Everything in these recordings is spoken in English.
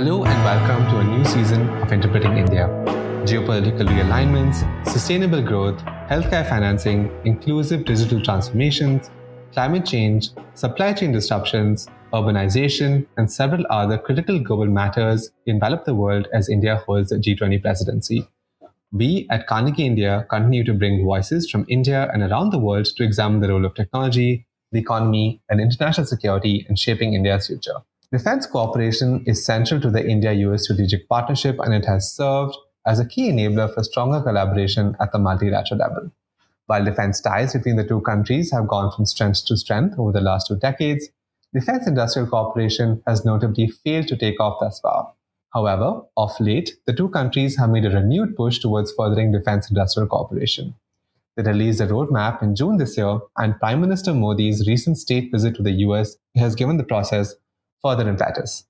Hello and welcome to a new season of Interpreting India. Geopolitical realignments, sustainable growth, healthcare financing, inclusive digital transformations, climate change, supply chain disruptions, urbanization, and several other critical global matters envelop the world as India holds the G20 presidency. We at Carnegie India continue to bring voices from India and around the world to examine the role of technology, the economy, and international security in shaping India's future. Defense cooperation is central to the India-U.S. strategic partnership, and it has served as a key enabler for stronger collaboration at the multilateral level. While defense ties between the two countries have gone from strength to strength over the last 2 decades, defense industrial cooperation has notably failed to take off thus far. However, of late, the two countries have made a renewed push towards furthering defense industrial cooperation. They released a roadmap in June this year, and Prime Minister Modi's recent state visit to the US has given the process further impetus.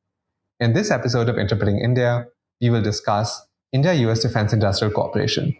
In this episode of Interpreting India, we will discuss India-US defense industrial cooperation.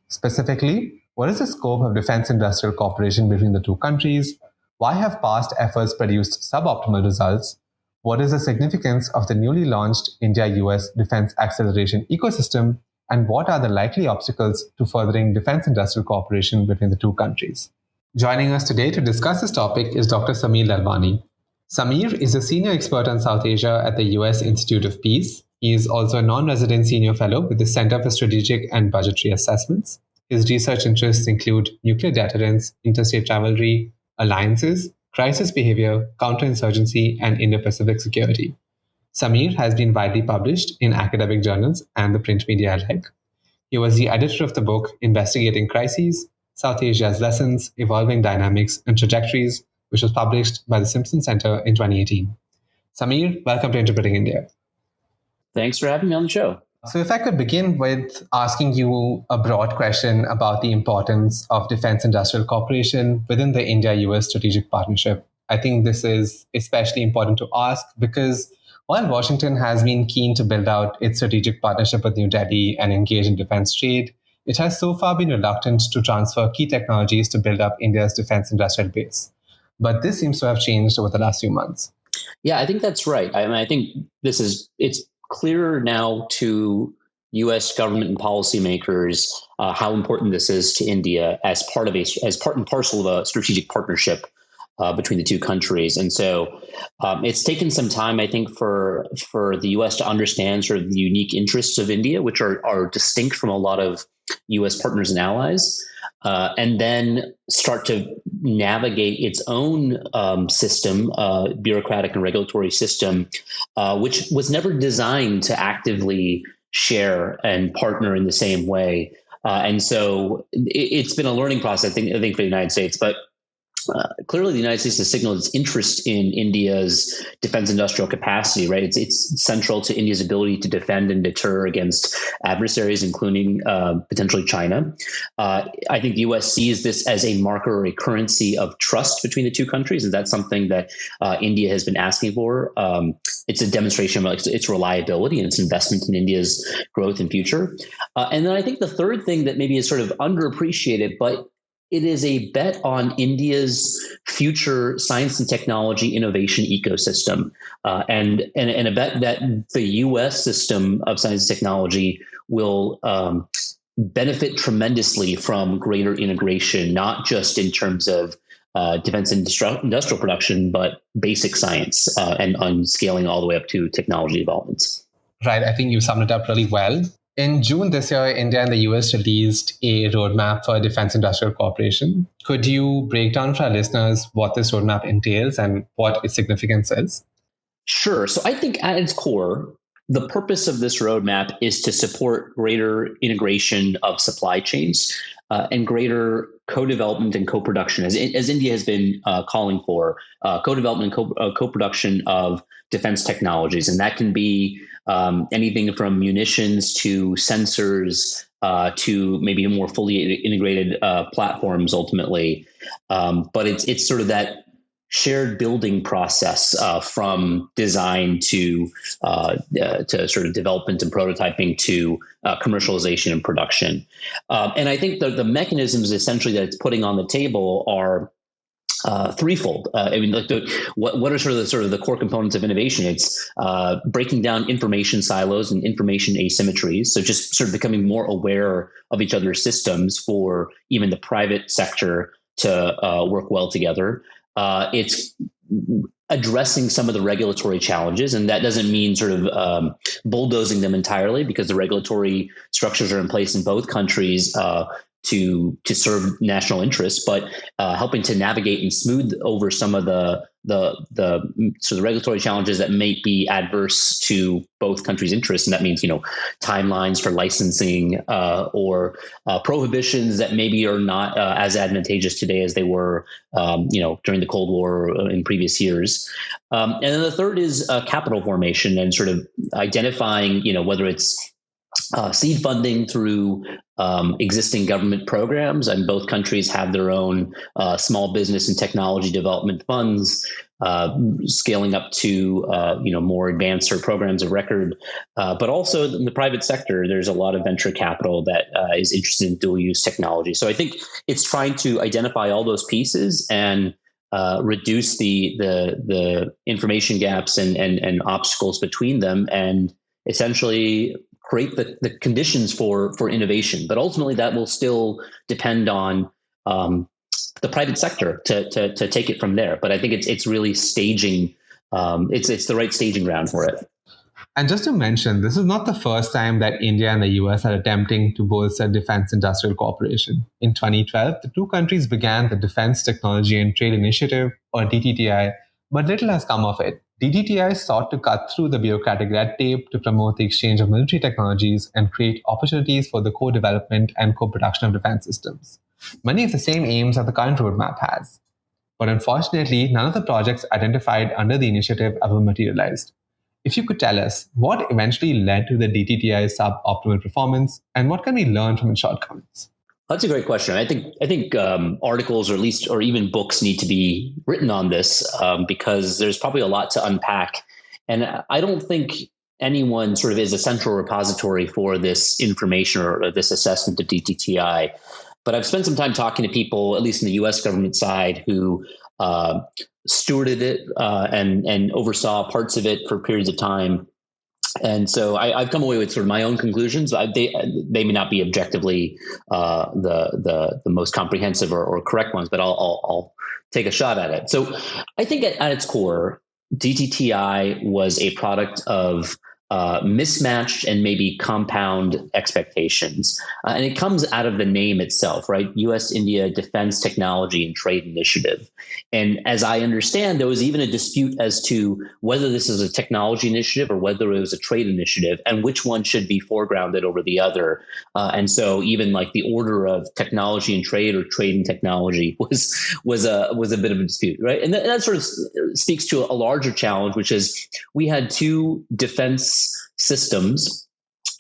Specifically, what is the scope of defense industrial cooperation between the two countries? Why have past efforts produced suboptimal results? What is the significance of the newly launched India-US defense acceleration ecosystem? And what are the likely obstacles to furthering defense industrial cooperation between the two countries? Joining us today to discuss this topic is Dr. Sameer Lalwani. Sameer is a senior expert on South Asia at the US Institute of Peace. He is also a non-resident senior fellow with the Center for Strategic and Budgetary Assessments. His research interests include nuclear deterrence, interstate rivalry, alliances, crisis behavior, counterinsurgency, and Indo-Pacific security. Sameer has been widely published in academic journals and the print media alike. He was the editor of the book Investigating Crises, South Asia's Lessons, Evolving Dynamics, and Trajectories, which was published by the Simpson Center in 2018. Sameer, welcome to Interpreting India. Thanks for having me on the show. So if I could begin with asking you a broad question about the importance of defense industrial cooperation within the India-US strategic partnership. I think this is especially important to ask because while Washington has been keen to build out its strategic partnership with New Delhi and engage in defense trade, it has so far been reluctant to transfer key technologies to build up India's defense industrial base. But this seems to have changed over the last few months. Yeah, I think that's right. I think it's clearer now to U.S. government and policymakers how important this is to India as part and parcel of a strategic partnership between the two countries. And so it's taken some time, I think, for the U.S. to understand sort of the unique interests of India, which are distinct from a lot of U.S. partners and allies, and then start to navigate its own system, bureaucratic and regulatory system, which was never designed to actively share and partner in the same way. And so it's been a learning process, I think for the United States. But clearly, the United States has signaled its interest in India's defense industrial capacity, right? It's central to India's ability to defend and deter against adversaries, including potentially China. I think the U.S. sees this as a marker or a currency of trust between the two countries, and that's something that India has been asking for. It's a demonstration of its reliability and its investment in India's growth and future. And then I think the third thing that maybe is sort of underappreciated, but it is a bet on India's future science and technology innovation ecosystem, and a bet that the U.S. system of science and technology will benefit tremendously from greater integration, not just in terms of defense industrial production, but basic science and on scaling all the way up to technology developments. Right. I think you summed it up really well. In June this year, India and the US released a roadmap for defense industrial cooperation. Could you break down for our listeners what this roadmap entails and what its significance is? Sure. So I think at its core, the purpose of this roadmap is to support greater integration of supply chains and greater co-development and co-production, as India has been calling for, co-development and co-production of defense technologies. And that can be anything from munitions to sensors to maybe more fully integrated platforms ultimately. But it's sort of that shared building process from design to sort of development and prototyping to commercialization and production. And I think the mechanisms essentially that it's putting on the table are threefold. I mean, like what are sort of the core components of innovation? It's breaking down information silos and information asymmetries. So just sort of becoming more aware of each other's systems for even the private sector to work well together. It's addressing some of the regulatory challenges, and that doesn't mean sort of bulldozing them entirely, because the regulatory structures are in place in both countries to serve national interests, but helping to navigate and smooth over some of the sort of regulatory challenges that may be adverse to both countries' interests. And that means, timelines for licensing or prohibitions that maybe are not as advantageous today as they were, during the Cold War or in previous years. And then the third is capital formation and sort of identifying, whether it's seed funding through existing government programs, and both countries have their own small business and technology development funds, scaling up to more advanced or programs of record, but also in the private sector, there's a lot of venture capital that is interested in dual use technology. So I think it's trying to identify all those pieces and reduce the information gaps and obstacles between them, and essentially create the conditions for innovation. But ultimately, that will still depend on the private sector to take it from there. But I think it's really staging. It's the right staging ground for it. And just to mention, this is not the first time that India and the US are attempting to bolster defense industrial cooperation. In 2012, the two countries began the Defense Technology and Trade Initiative, or DTTI, but little has come of it. DTTI sought to cut through the bureaucratic red tape to promote the exchange of military technologies and create opportunities for the co-development and co-production of defense systems. Many of the same aims that the current roadmap has. But unfortunately, none of the projects identified under the initiative ever materialized. If you could tell us what eventually led to the DTTI's suboptimal performance, and what can we learn from its shortcomings? That's a great question. I think articles, or even books, need to be written on this because there's probably a lot to unpack. And I don't think anyone sort of is a central repository for this information or this assessment of DTTI. But I've spent some time talking to people, at least in the U.S. government side, who stewarded it and oversaw parts of it for periods of time. And so I've come away with sort of my own conclusions. They may not be objectively the most comprehensive or correct ones, but I'll take a shot at it. So I think at its core, DTTI was a product of mismatched and maybe compound expectations. And it comes out of the name itself, right? U.S.-India Defense Technology and Trade Initiative. And as I understand, there was even a dispute as to whether this is a technology initiative or whether it was a trade initiative, and which one should be foregrounded over the other. And so even like the order of technology and trade, or trade and technology, was a bit of a dispute, right? And that sort of speaks to a larger challenge, which is we had two defense systems,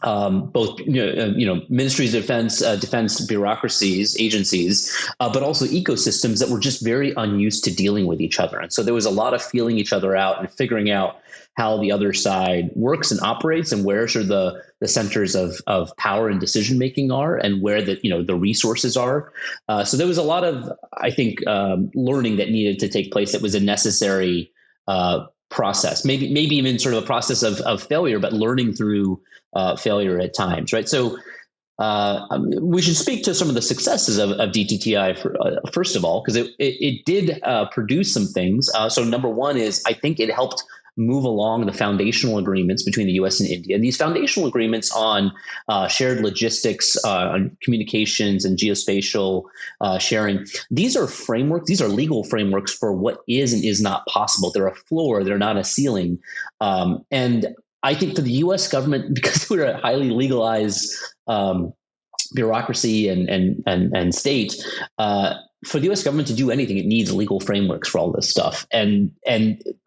both ministries of defense, defense bureaucracies, agencies, but also ecosystems that were just very unused to dealing with each other. And so there was a lot of feeling each other out and figuring out how the other side works and operates, and where sort of the centers of power and decision making are, and where the resources are. So there was a lot of, I think, learning that needed to take place. That was a necessary process, maybe even sort of a process of failure, but learning through failure at times, right? So we should speak to some of the successes of DTTI first of all, because it did produce some things. So number one is, I think it helped move along the foundational agreements between the U.S. and India. And these foundational agreements on shared logistics, on communications and geospatial sharing, these are frameworks, these are legal frameworks for what is and is not possible. They're a floor, they're not a ceiling. And I think for the U.S. government, because we're a highly legalized bureaucracy and state, for the U.S. government to do anything, it needs legal frameworks for all this stuff. And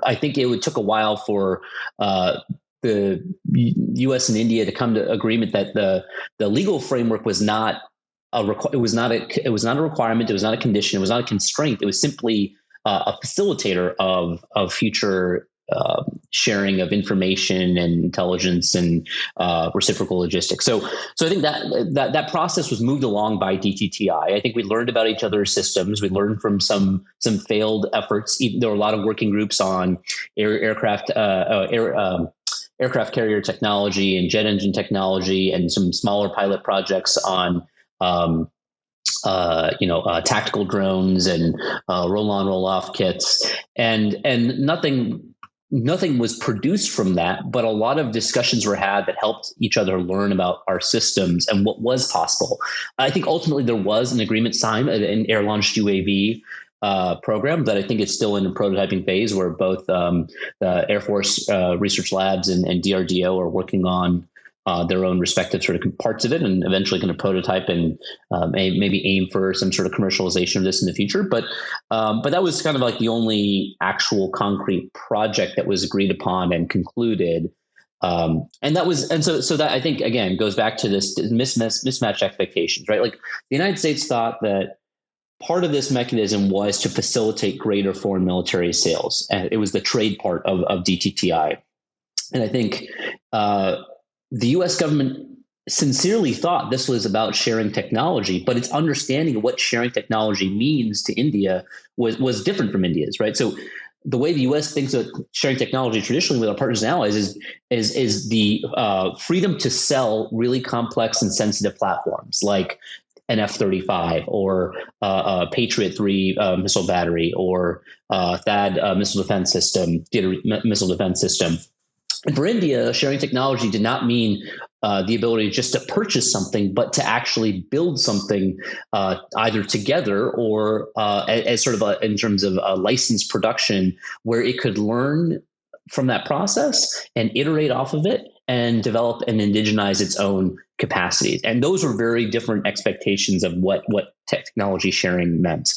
I think it took a while for the U.S. and India to come to agreement that the legal framework was not it was not a requirement, it was not a condition, it was not a constraint. It was simply a facilitator of future sharing of information and intelligence and reciprocal logistics. So I think that process was moved along by DTTI. I think we learned about each other's systems. We learned from some failed efforts. There were a lot of working groups on aircraft carrier technology and jet engine technology, and some smaller pilot projects on tactical drones and roll-on, roll-off kits, and nothing was produced from that, but a lot of discussions were had that helped each other learn about our systems and what was possible. I think ultimately there was an agreement signed, an air-launched UAV program that I think is still in the prototyping phase, where both the Air Force Research Labs and DRDO are working on their own respective sort of parts of it, and eventually going to prototype and maybe aim for some sort of commercialization of this in the future. But that was kind of like the only actual concrete project that was agreed upon and concluded. So that I think again goes back to this mismatched expectations, right? Like the United States thought that part of this mechanism was to facilitate greater foreign military sales, and it was the trade part of DTTI. And I think the U.S. government sincerely thought this was about sharing technology, but its understanding of what sharing technology means to India was different from India's, right? So the way the U.S. thinks of sharing technology traditionally with our partners and allies is the freedom to sell really complex and sensitive platforms like an F-35 or a Patriot 3 missile battery or THAAD missile defense system, missile defense system. And for India, sharing technology did not mean the ability just to purchase something, but to actually build something either together or as sort of in terms of licensed production, where it could learn from that process and iterate off of it and develop and indigenize its own capacities. And those were very different expectations of what technology sharing meant.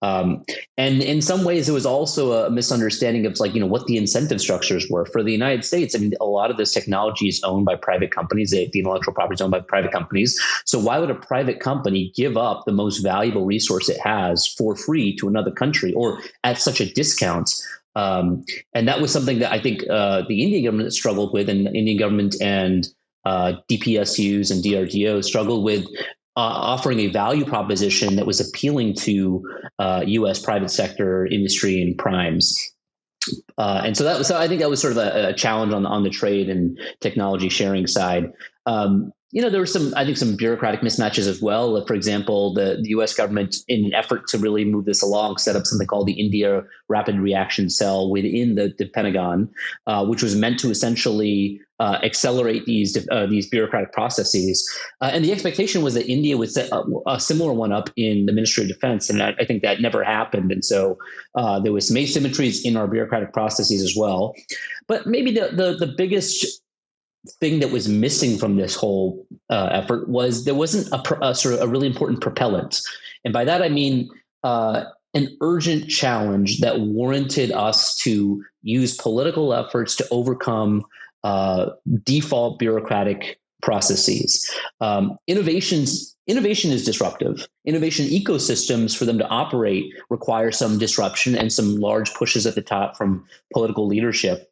And in some ways, it was also a misunderstanding of what the incentive structures were for the United States. I mean, a lot of this technology is owned by private companies. The intellectual property is owned by private companies. So why would a private company give up the most valuable resource it has for free to another country or at such a discount? And that was something that I think the Indian government struggled with, and the Indian government and DPSUs and DRDO struggled with offering a value proposition that was appealing to U.S. private sector industry and primes. And so I think that was sort of a challenge on the trade and technology sharing side. There were some bureaucratic mismatches as well. Like, for example, the U.S. government, in an effort to really move this along, set up something called the India Rapid Reaction Cell within the Pentagon, which was meant to essentially accelerate these bureaucratic processes. And the expectation was that India would set a similar one up in the Ministry of Defense, and I think that never happened. And so there was some asymmetries in our bureaucratic processes as well. But maybe the biggest thing that was missing from this whole effort was there wasn't a sort of a really important propellant. And by that, I mean an urgent challenge that warranted us to use political efforts to overcome default bureaucratic processes. Innovation is disruptive. Innovation ecosystems, for them to operate, require some disruption and some large pushes at the top from political leadership.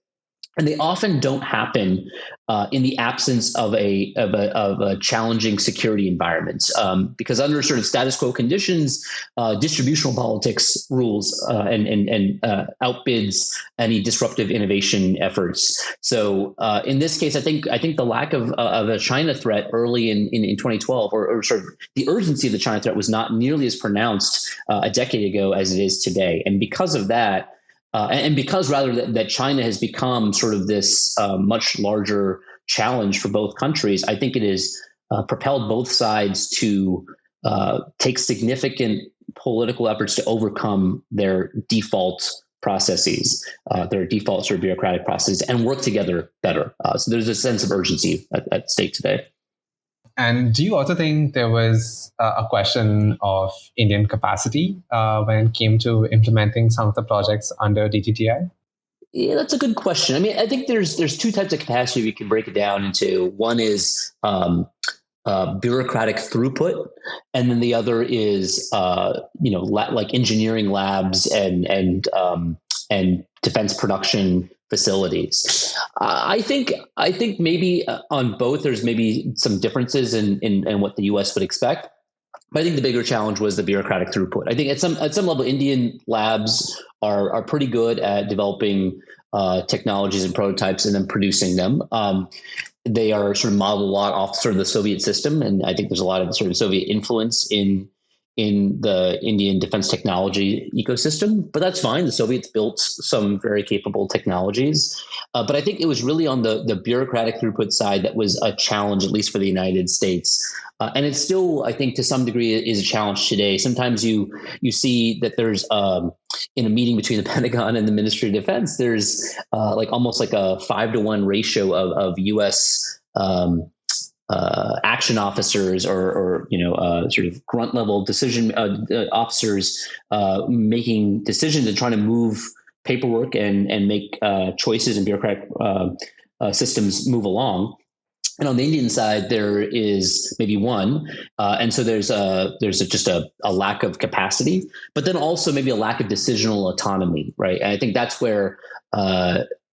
And they often don't happen in the absence of a challenging security environment, because under certain status quo conditions, distributional politics rules and outbids any disruptive innovation efforts. So in this case, I think the lack of a China threat early in 2012, or sort of the urgency of the China threat, was not nearly as pronounced a decade ago as it is today. And because of that, and because rather that China has become sort of this much larger challenge for both countries, I think it has propelled both sides to take significant political efforts to overcome their default processes, their default sort of bureaucratic processes, and work together better. So there's a sense of urgency at stake today. And do you also think there was a question of Indian capacity when it came to implementing some of the projects under DTTI? Yeah, that's a good question. I mean, I think there's two types of capacity we can break it down into. One is bureaucratic throughput, and then the other is like engineering labs and and defense production facilities. I think maybe on both there's maybe some differences in what the U.S. would expect. But I think the bigger challenge was the bureaucratic throughput. I think at some level, Indian labs are pretty good at developing technologies and prototypes and then producing them. They are sort of modeled a lot off sort of the Soviet system, and I think there's a lot of sort of Soviet influence in the Indian defense technology ecosystem. But that's fine. The Soviets built some very capable technologies. But I think it was really on the bureaucratic throughput side that was a challenge, at least for the United States. And it's still, I think, to some degree, is a challenge today. Sometimes you see that there's in a meeting between the Pentagon and the Ministry of Defense, there's almost like a 5-to-1 ratio of U.S. Action officers or sort of grunt level decision officers making decisions and trying to move paperwork and make choices and bureaucratic systems move along. And on the Indian side, there is maybe one, and so there's just a lack of capacity, but then also maybe a lack of decisional autonomy, right? And I think that's where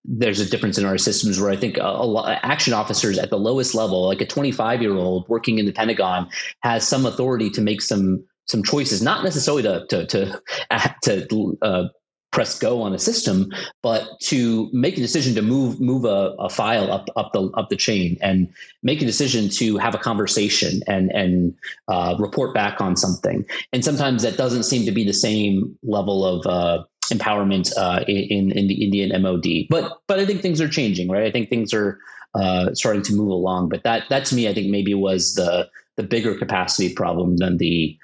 there's a difference in our systems, where I think a lot action officers at the lowest level, like a 25-year-old working in the Pentagon, has some authority to make some choices, not necessarily to press go on a system, but to make a decision to move a file up the chain, and make a decision to have a conversation and report back on something. And sometimes that doesn't seem to be the same level of empowerment in the Indian MOD. But I think things are changing, right? I think things are starting to move along. But that to me, I think maybe was the bigger capacity problem than the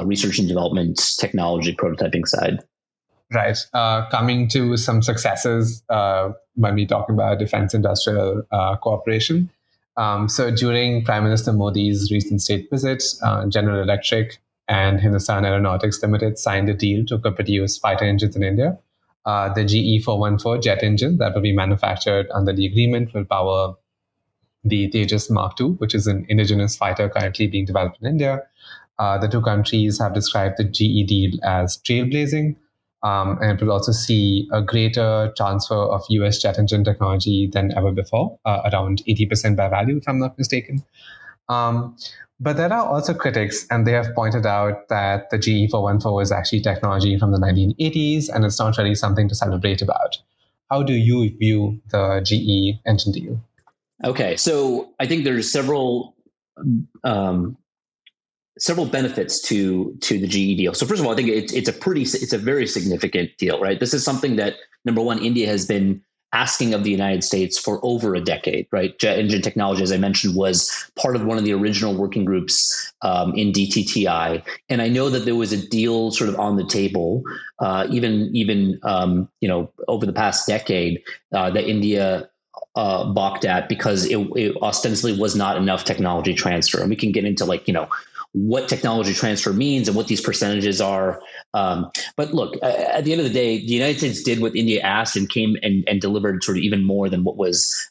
research and development technology prototyping side. Right. Coming to some successes when we talk about defense industrial cooperation. So during Prime Minister Modi's recent state visit, General Electric and Hindustan Aeronautics Limited signed a deal to co-produce fighter engines in India. The GE414 jet engine that will be manufactured under the agreement will power the Tejas Mark II, which is an indigenous fighter currently being developed in India. The two countries have described the GE deal as trailblazing. And it will also see a greater transfer of US jet engine technology than ever before, around 80% by value, if I'm not mistaken. But there are also critics, and they have pointed out that the GE414 is actually technology from the 1980s, and it's not really something to celebrate about. How do you view the GE engine deal? Okay, so I think there's several benefits to the GE deal. So first of all, I think it's a very significant deal, right? This is something that, number one, India has been asking of the United States for over a decade, right? Jet engine technology, as I mentioned, was part of one of the original working groups in DTTI, and I know that there was a deal sort of on the table, even over the past decade that India balked at because it ostensibly was not enough technology transfer, and we can get into what technology transfer means and what these percentages are. But look, at the end of the day, the United States did what India asked and came and delivered sort of even more than what was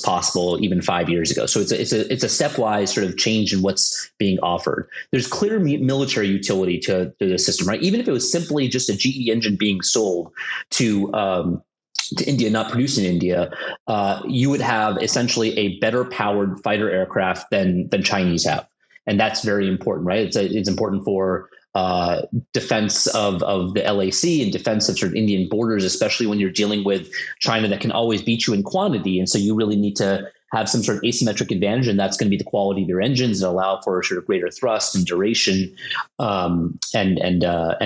possible even 5 years ago. So it's a stepwise sort of change in what's being offered. There's clear military utility to the system, right? Even if it was simply just a GE engine being sold to India, not produced in India, you would have essentially a better powered fighter aircraft than Chinese have. And that's very important, right? It's important for defense of the LAC and defense of sort of Indian borders, especially when you're dealing with China that can always beat you in quantity. And so you really need to have some sort of asymmetric advantage, and that's going to be the quality of your engines that allow for sort of greater thrust and duration and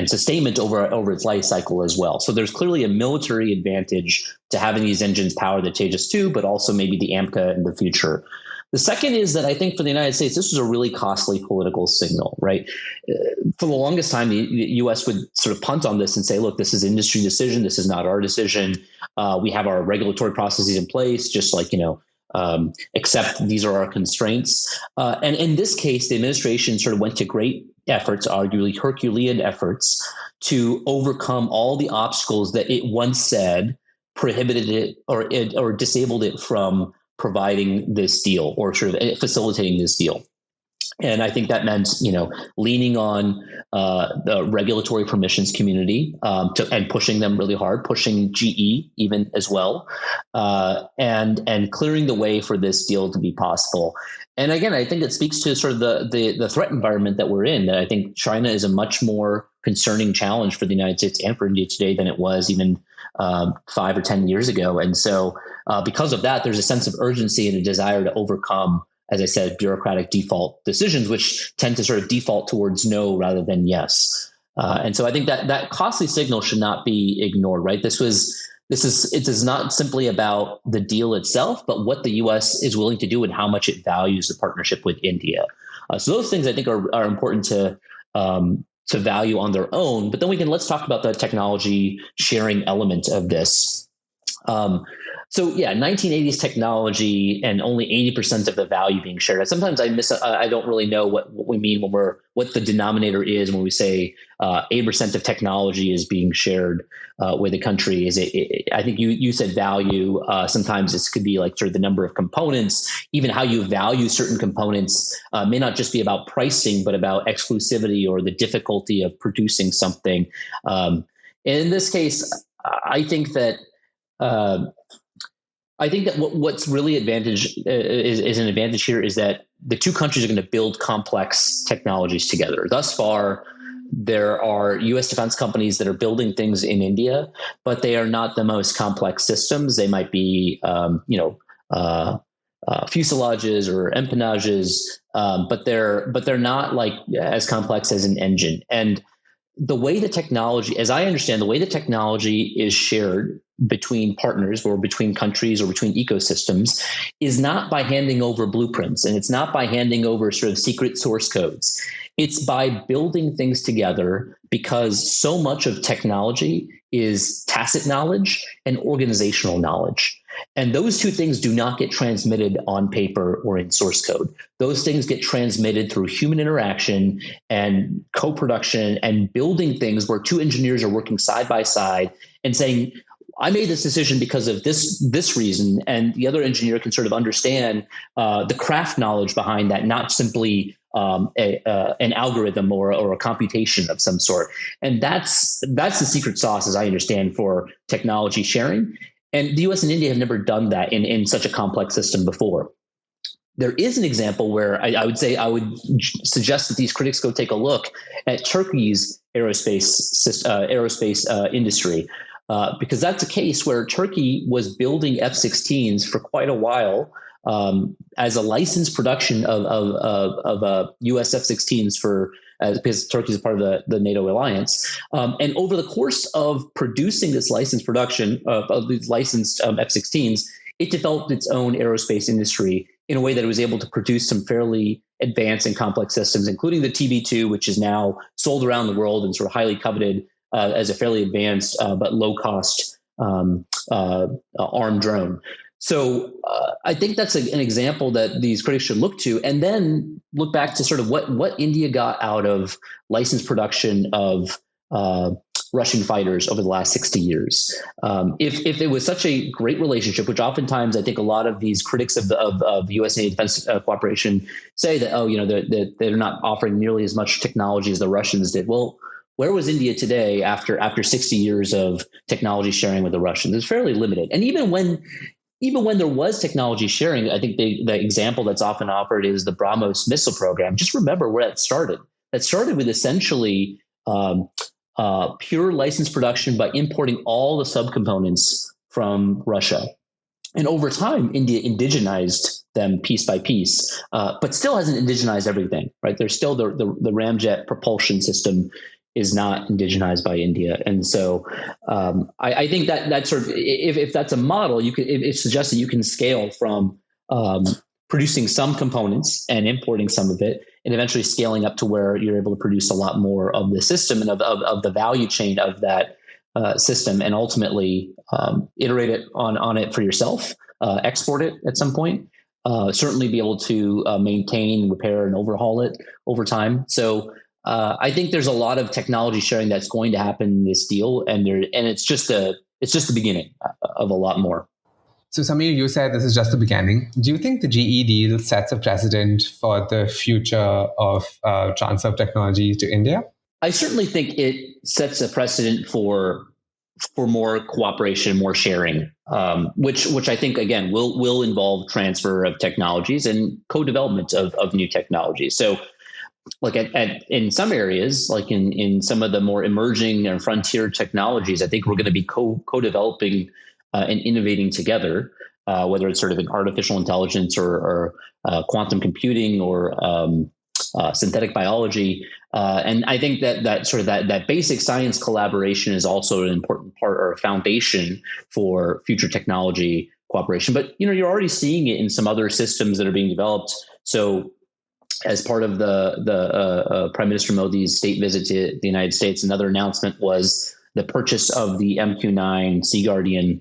sustainment over its life cycle as well. So there's clearly a military advantage to having these engines power the Tejas II, but also maybe the AMCA in the future. The second is that I think for the United States, this was a really costly political signal, right? For the longest time, the U.S. would sort of punt on this and say, look, this is industry decision. This is not our decision. We have our regulatory processes in place, just except these are our constraints. And in this case, the administration sort of went to great efforts, arguably Herculean efforts, to overcome all the obstacles that it once said prohibited it or disabled it from providing this deal or sort of facilitating this deal. And I think that meant, leaning on the regulatory permissions community and pushing them really hard, pushing GE even as well, and clearing the way for this deal to be possible. And again, I think it speaks to sort of the threat environment that we're in. That I think China is a much more concerning challenge for the United States and for India today than it was even 5 or 10 years ago. And so because of that, there's a sense of urgency and a desire to overcome, as I said, bureaucratic default decisions, which tend to sort of default towards no rather than yes. And so I think that costly signal should not be ignored, right? It is not simply about the deal itself, but what the U.S. is willing to do and how much it values the partnership with India. So those things I think are important to value on their own. But then let's talk about the technology sharing element of this. So yeah, 1980s technology and only 80% of the value being shared. Sometimes I don't really know what we mean what the denominator is when we say 8% of technology is being shared with a country. I think you said value. Sometimes this could be like sort of the number of components, even how you value certain components may not just be about pricing, but about exclusivity or the difficulty of producing something. And in this case, I think that what's really is an advantage here is that the two countries are going to build complex technologies together. Thus far, there are U.S. defense companies that are building things in India, but they are not the most complex systems. They might be, fuselages or empennages, but they're not like as complex as an engine. And the way the technology, as I understand, the way the technology is shared between partners or between countries or between ecosystems is not by handing over blueprints, and it's not by handing over sort of secret source codes. It's by building things together, because so much of technology is tacit knowledge and organizational knowledge. And those two things do not get transmitted on paper or in source code. Those things get transmitted through human interaction and co-production and building things where two engineers are working side by side and saying, I made this decision because of this reason, and the other engineer can sort of understand the craft knowledge behind that, not simply an algorithm or a computation of some sort. And that's the secret sauce, as I understand, for technology sharing. And the US and India have never done that in such a complex system before. There is an example where I would suggest that these critics go take a look at Turkey's aerospace industry. Because that's a case where Turkey was building F-16s for quite a while as a licensed production of U.S. F-16s because Turkey is part of the NATO alliance. And over the course of producing this licensed production of these licensed F-16s, it developed its own aerospace industry in a way that it was able to produce some fairly advanced and complex systems, including the TB2, which is now sold around the world and sort of highly coveted as a fairly advanced but low-cost armed drone. So I think that's an example that these critics should look to, and then look back to sort of what India got out of licensed production of Russian fighters over the last 60 years. If it was such a great relationship, which oftentimes I think a lot of these critics of U.S. and defense cooperation say that, they're not offering nearly as much technology as the Russians did. Well, where was India today after 60 years of technology sharing with the Russians? It's fairly limited. And even when there was technology sharing, I think the example that's often offered is the BrahMos missile program. Just remember where that started. That started with essentially pure license production by importing all the subcomponents from Russia. And over time, India indigenized them piece by piece, but still hasn't indigenized everything, right? There's still the ramjet propulsion system is not indigenized by India. And so I think that sort of, if that's a model, it suggests that you can scale from producing some components and importing some of it, and eventually scaling up to where you're able to produce a lot more of the system and of the value chain of that system, and ultimately iterate it on it for yourself, export it at some point, certainly be able to maintain, repair, and overhaul it over time. So I think there's a lot of technology sharing that's going to happen in this deal, and it's just the beginning of a lot more. So, Samir, you said this is just the beginning. Do you think the GE deal sets a precedent for the future of transfer of technology to India? I certainly think it sets a precedent for more cooperation, more sharing, which I think again will involve transfer of technologies and co-development of new technologies. So, like in some areas, like in some of the more emerging and frontier technologies, I think we're going to be co-developing and innovating together, whether it's sort of in artificial intelligence or quantum computing or synthetic biology. And I think that sort of that basic science collaboration is also an important part or a foundation for future technology cooperation. But you're already seeing it in some other systems that are being developed. So, as part of the Prime Minister Modi's state visit to the United States, another announcement was the purchase of the MQ-9 Sea Guardian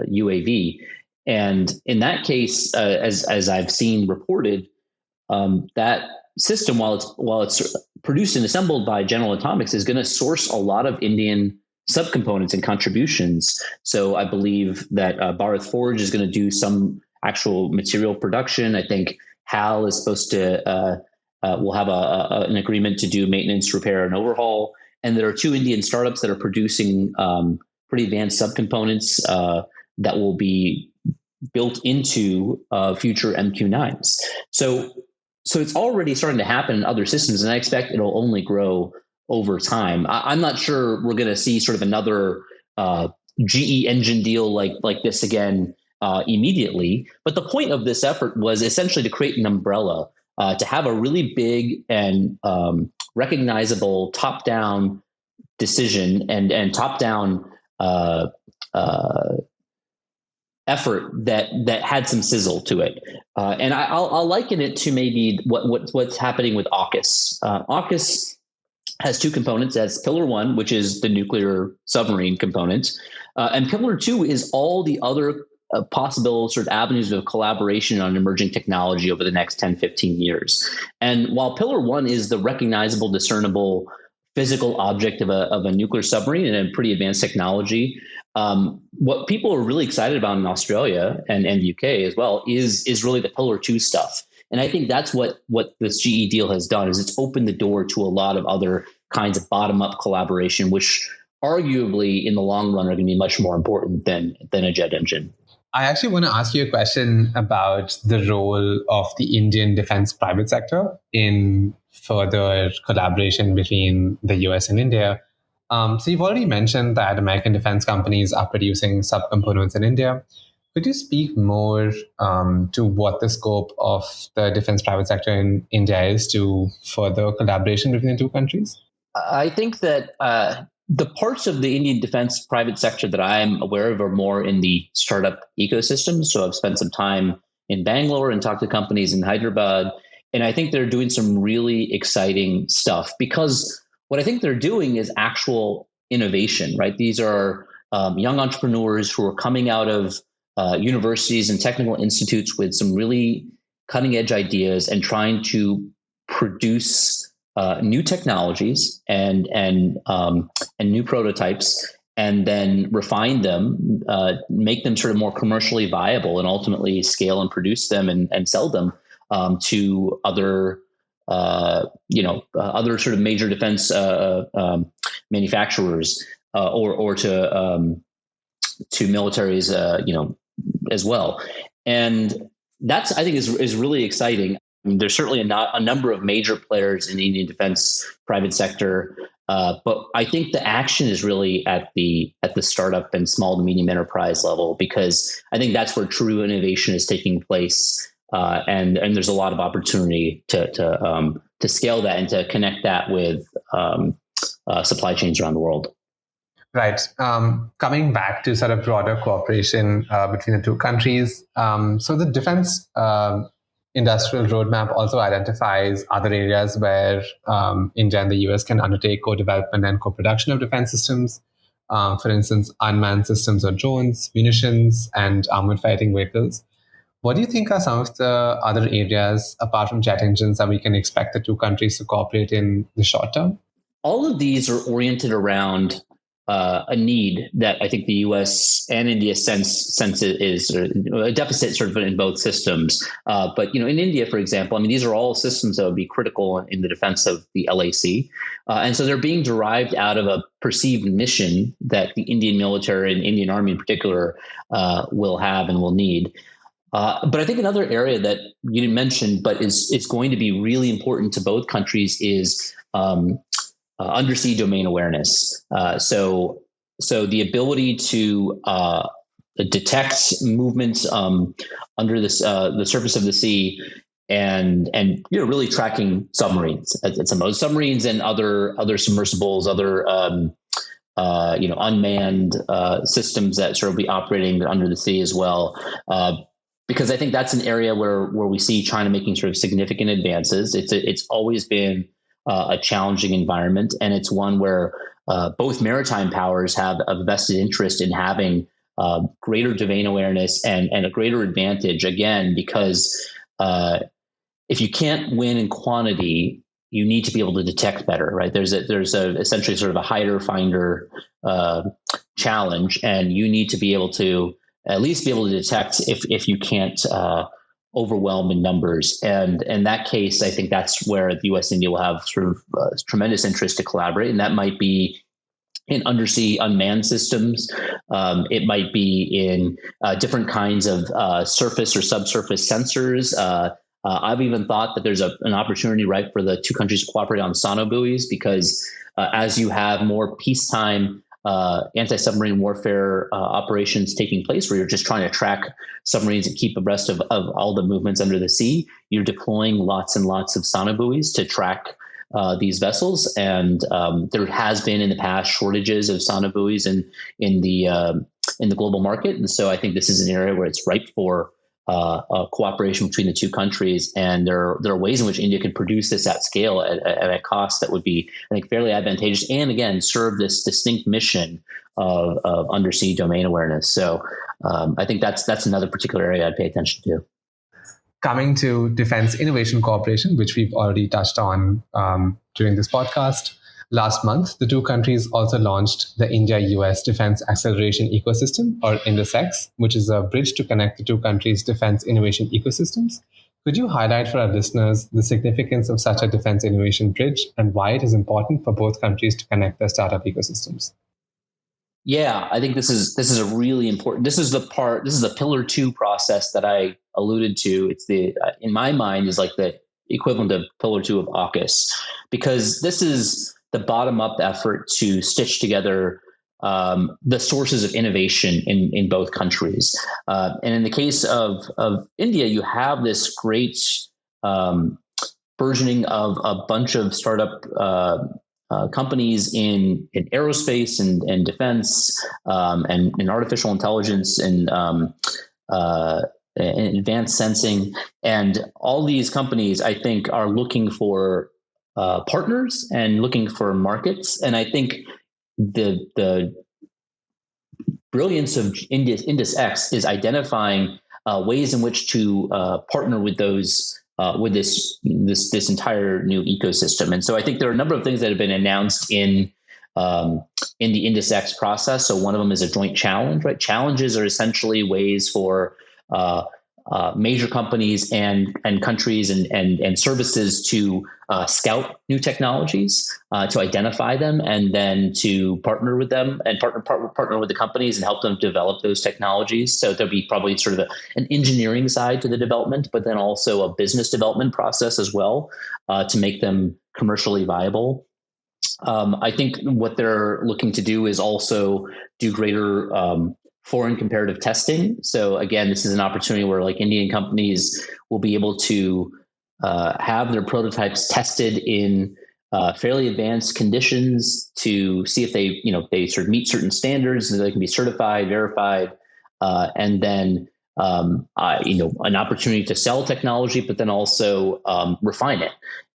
UAV. And in that case, as I've seen reported, that system, while it's produced and assembled by General Atomics, is going to source a lot of Indian subcomponents and contributions. So I believe that Bharat Forge is going to do some actual material production. I think HAL is supposed to will have an agreement to do maintenance, repair, and overhaul. And there are two Indian startups that are producing pretty advanced subcomponents that will be built into future MQ-9s. So it's already starting to happen in other systems, and I expect it'll only grow over time. I'm not sure we're going to see sort of another GE engine deal like this again immediately. But the point of this effort was essentially to create an umbrella, to have a really big and recognizable top-down decision and top-down effort that had some sizzle to it. And I'll liken it to maybe what's happening with AUKUS. AUKUS has two components. That's Pillar 1, which is the nuclear submarine component. And Pillar 2 is all the other possible sort of avenues of collaboration on emerging technology over the next 10, 15 years. And while Pillar 1 is the recognizable, discernible physical object of a nuclear submarine and a pretty advanced technology, what people are really excited about in Australia and the UK as well is really the Pillar 2 stuff. And I think that's what this GE deal has done, is it's opened the door to a lot of other kinds of bottom-up collaboration, which arguably in the long run are going to be much more important than a jet engine. I actually want to ask you a question about the role of the Indian defense private sector in further collaboration between the US and India. So you've already mentioned that American defense companies are producing subcomponents in India. Could you speak more to what the scope of the defense private sector in India is to further collaboration between the two countries? I think that the parts of the Indian defense private sector that I'm aware of are more in the startup ecosystem. So I've spent some time in Bangalore and talked to companies in Hyderabad. And I think they're doing some really exciting stuff, because what I think they're doing is actual innovation, right? These are young entrepreneurs who are coming out of universities and technical institutes with some really cutting edge ideas and trying to produce new technologies and new prototypes, and then refine them, make them sort of more commercially viable, and ultimately scale and produce them and sell them to other other sort of major defense manufacturers or to militaries, as well. And that's, I think, is really exciting. I mean, there's certainly a number of major players in the Indian defense private sector, but I think the action is really at the startup and small to medium enterprise level, because I think that's where true innovation is taking place, and there's a lot of opportunity to scale that and to connect that with supply chains around the world. Right. Coming back to sort of broader cooperation between the two countries, so the defense industrial roadmap also identifies other areas where India and the US can undertake co-development and co-production of defense systems. For instance, unmanned systems or drones, munitions, and armored fighting vehicles. What do you think are some of the other areas, apart from jet engines, that we can expect the two countries to cooperate in the short term? All of these are oriented around a need that I think the U.S. and India sense is a deficit sort of in both systems. But in India, for example, I mean, these are all systems that would be critical in the defense of the LAC, and so they're being derived out of a perceived mission that the Indian military and Indian Army in particular will have and will need. But I think another area that you didn't mention, but it's going to be really important to both countries is undersea domain awareness. So the ability to detect movements under the surface of the sea, and really tracking submarines. It's most submarines and other submersibles, other unmanned systems that sort of be operating under the sea as well. Because I think that's an area where we see China making sort of significant advances. It's always been a challenging environment, and it's one where both maritime powers have a vested interest in having greater domain awareness and a greater advantage. Again, because if you can't win in quantity, you need to be able to detect better, right? There's essentially sort of a hider finder challenge, and you need to be able to at least be able to detect if you can't overwhelm in numbers. And in that case, I think that's where the U.S. India will have sort of tremendous interest to collaborate. And that might be in undersea unmanned systems. It might be in different kinds of surface or subsurface sensors. I've even thought that there's an opportunity, right, for the two countries to cooperate on sonobuoys, because as you have more peacetime anti-submarine warfare operations taking place, where you're just trying to track submarines and keep abreast of all the movements under the sea, you're deploying lots and lots of sonobuoys to track these vessels. And there has been in the past shortages of sonobuoys in the global market. And so I think this is an area where it's ripe for cooperation between the two countries, and there are ways in which India could produce this at scale at a cost that would be, I think, fairly advantageous, and again serve this distinct mission of undersea domain awareness. So I think that's another particular area I'd pay attention to. Coming to defense innovation cooperation, which we've already touched on during this podcast. Last month, the two countries also launched the India-U.S. Defense Acceleration Ecosystem, or INDUS-X, which is a bridge to connect the two countries' defense innovation ecosystems. Could you highlight for our listeners the significance of such a defense innovation bridge and why it is important for both countries to connect their startup ecosystems? Yeah, I think this is a really important. This is the pillar 2 process that I alluded to. It's in my mind is like the equivalent of pillar 2 of AUKUS, because this is the bottom-up effort to stitch together the sources of innovation in both countries. And in the case of India, you have this great burgeoning of a bunch of startup companies in aerospace and defense and in artificial intelligence and advanced sensing. And all these companies, I think, are looking for partners and looking for markets. And I think the brilliance of INDUS-X is identifying ways in which to partner with those with this entire new ecosystem. And so I think there are a number of things that have been announced in the INDUS-X process. So one of them is a joint challenge, right? Challenges are essentially ways for major companies and countries and services to scout new technologies, to identify them, and then to partner with them and partner with the companies and help them develop those technologies. So there'll be probably sort of an engineering side to the development, but then also a business development process as well to make them commercially viable. I think what they're looking to do is also do greater foreign comparative testing. So again, this is an opportunity where like Indian companies will be able to have their prototypes tested in fairly advanced conditions to see if they sort of meet certain standards, and they can be certified, verified, and then an opportunity to sell technology, but then also refine it.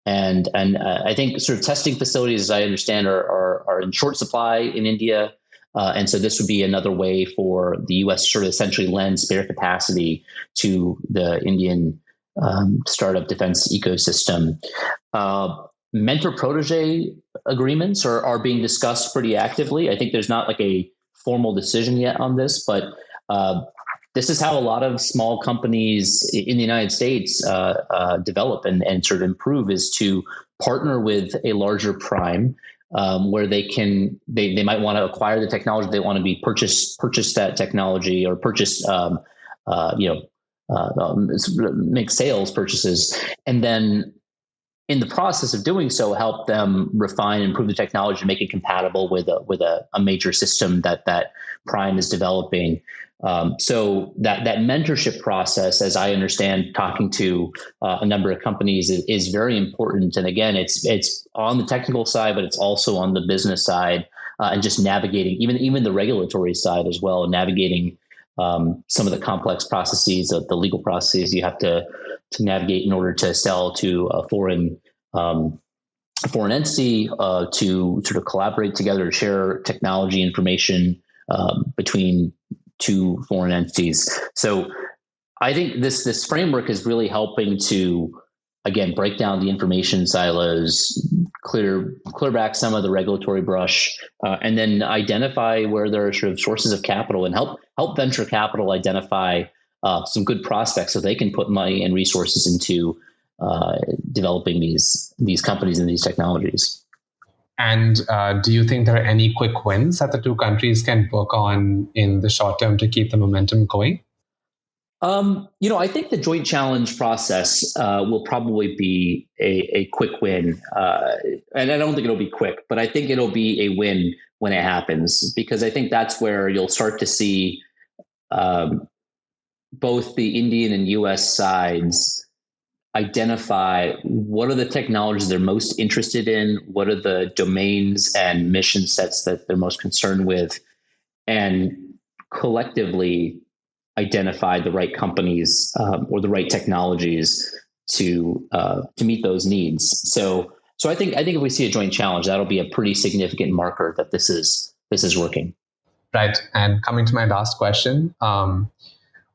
And I think sort of testing facilities, as I understand, are in short supply in India. And so this would be another way for the U.S. to sort of essentially lend spare capacity to the Indian startup defense ecosystem. Mentor-protege agreements are being discussed pretty actively. I think there's not like a formal decision yet on this, but this is how a lot of small companies in the United States develop and sort of improve, is to partner with a larger prime, where they might want to acquire the technology, they want to be purchase that technology, or make sales purchases, and then in the process of doing so, help them refine and improve the technology to make it compatible with a major system that Prime is developing. So that mentorship process, as I understand, talking to a number of companies, is very important. And again, it's on the technical side, but it's also on the business side, and just navigating even the regulatory side as well, navigating some of the complex processes, the legal processes you have to navigate in order to sell to a foreign entity, to sort of collaborate together, share technology information between two foreign entities. So I think this framework is really helping to, again, break down the information silos, clear back some of the regulatory brush, and then identify where there are sort of sources of capital, and help venture capital identify some good prospects so they can put money and resources into developing these companies and these technologies. And do you think there are any quick wins that the two countries can work on in the short term to keep the momentum going? I think the joint challenge process will probably be a quick win. And I don't think it'll be quick, but I think it'll be a win when it happens, because I think that's where you'll start to see both the Indian and U.S. sides identify what are the technologies they're most interested in, what are the domains and mission sets that they're most concerned with, and collectively identify the right companies or the right technologies to meet those needs. So I think if we see a joint challenge, that'll be a pretty significant marker that this is working. Right. And coming to my last question,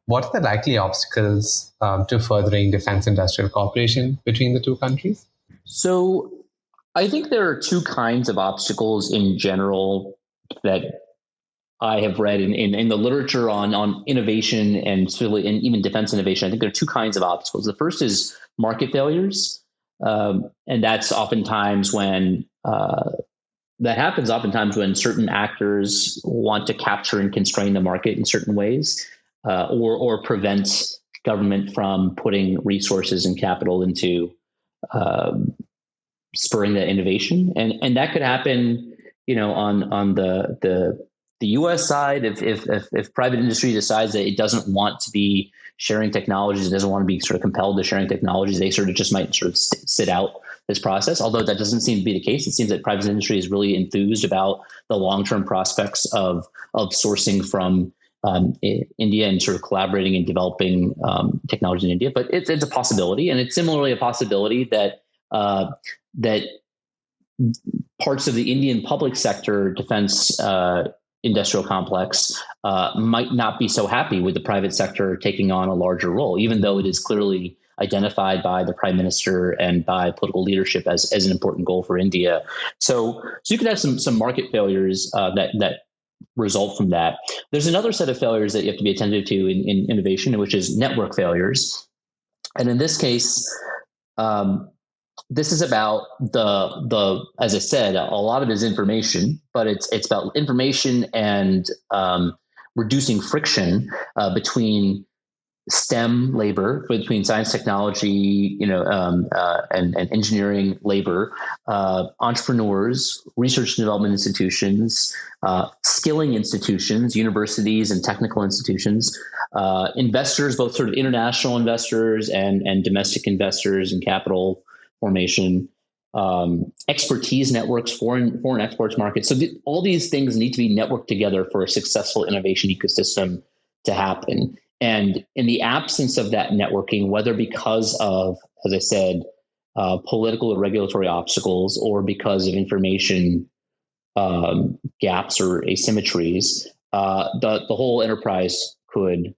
what are the likely obstacles to furthering defense industrial cooperation between the two countries? So I think there are two kinds of obstacles in general that I have read in the literature on innovation and even defense innovation. I think there are two kinds of obstacles. The first is market failures. And that's oftentimes when that happens oftentimes when certain actors want to capture and constrain the market in certain ways, or prevent government from putting resources and capital into spurring that innovation. And that could happen, on the U.S. side, if private industry decides that it doesn't want to be sharing technologies, it doesn't want to be sort of compelled to sharing technologies, they sort of just might sort of sit out this process. Although that doesn't seem to be the case. It seems that private industry is really enthused about the long-term prospects of sourcing from India and sort of collaborating and developing technology in India. But it's a possibility, and it's similarly a possibility that that parts of the Indian public sector defense industrial complex might not be so happy with the private sector taking on a larger role, even though it is clearly identified by the Prime Minister and by political leadership as an important goal for India. So you could have some market failures that result from that. There's another set of failures that you have to be attentive to in innovation, which is network failures. And in this case, this is about the as I said, a lot of it is information, but it's about information and reducing friction between STEM labor, between science, technology, and engineering labor, entrepreneurs, research and development institutions, skilling institutions, universities and technical institutions, investors, both sort of international investors and domestic investors and capital formation, expertise networks, foreign exports markets. So all these things need to be networked together for a successful innovation ecosystem to happen. And in the absence of that networking, whether because of, as I said, political or regulatory obstacles, or because of information gaps or asymmetries, the whole enterprise could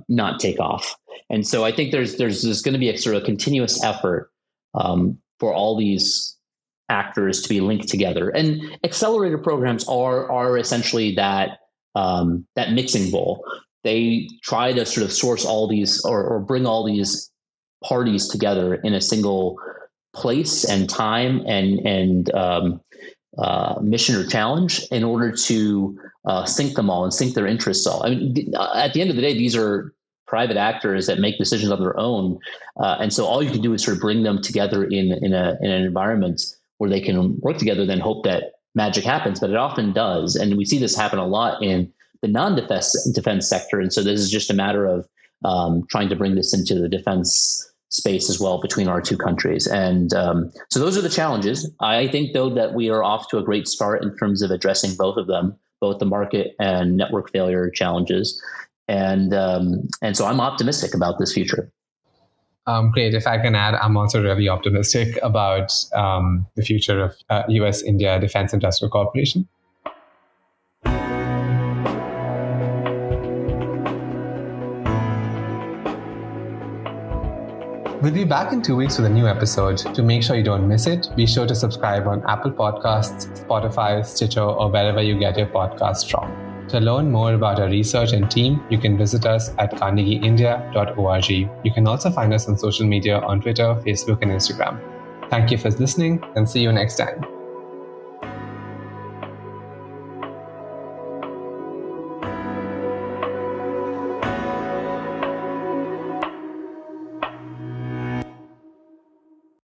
not take off. And so I think there's going to be a sort of continuous effort for all these actors to be linked together. And accelerator programs are essentially that mixing bowl. They try to sort of source all these or bring all these parties together in a single place and time and mission or challenge in order to sync them all and sync their interests all. I mean, at the end of the day, these are private actors that make decisions on their own, and so all you can do is sort of bring them together in an environment where they can work together. Then hope that magic happens, but it often does, and we see this happen a lot in the non-defense sector. And so this is just a matter of trying to bring this into the defense space as well between our two countries. And so those are the challenges. I think, though, that we are off to a great start in terms of addressing both of them, both the market and network failure challenges. And so I'm optimistic about this future. Great. If I can add, I'm also really optimistic about the future of U.S.-India Defense Industrial Cooperation. We'll be back in 2 weeks with a new episode. To make sure you don't miss it, be sure to subscribe on Apple Podcasts, Spotify, Stitcher, or wherever you get your podcasts from. To learn more about our research and team, you can visit us at carnegieindia.org. You can also find us on social media on Twitter, Facebook, and Instagram. Thank you for listening, and see you next time.